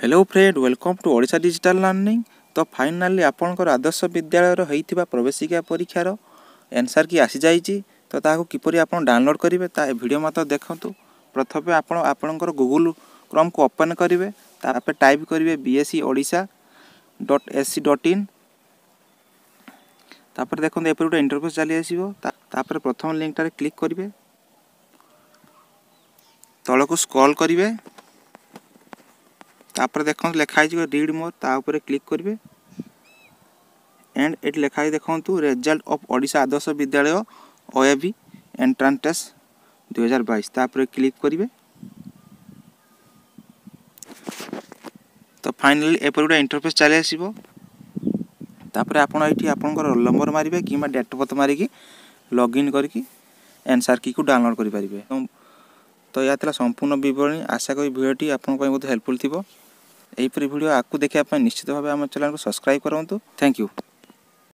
Hello friend, welcome to Odisha digital learning. तो finally आपणकर आदर्श विद्यालय होइतिबा प्रवेशिका परीक्षार आंसर की आसी जाइछि। तो ताको किपरि आपण डाउनलोड करिवे ता वीडियो मत देखंतु। प्रथमे आपणकर गूगल क्रोम को ओपन करिवे, तापर टाइप करिवे bscodisha.ac.in। तापर देखंतु एपर गोटे इंटरफेस चली आसीबो। तापर प्रथम लिंक टारे क्लिक करिवे, तळको स्क्रॉल करिवे, तापर देखो लिखाई रीड मोर ता ऊपर क्लिक करेंगे एंड ये लिखाई देखो result of Odisha Adarsh Vidyalaya OAV entrance test 2022 तापर क्लिक करेंगे। तो फाइनली एपर गोटे इंटरफेस चली आसीबो। तापर आपण एठी आपनकर रोल नंबर मारिबे किबा डेट ऑफ बर्थ मारिकी लॉगिन करके आंसर की को डाउनलोड करि परिबे। तो या तला संपूर्ण विवरणी। आशा करी वीडियोटी आपन पय बहुत हेल्पफुल थिबो। एहीपरि वीडियो आकु देखिया निश्चित भाव आम चैनल को सब्सक्राइब करंतु। Thank you.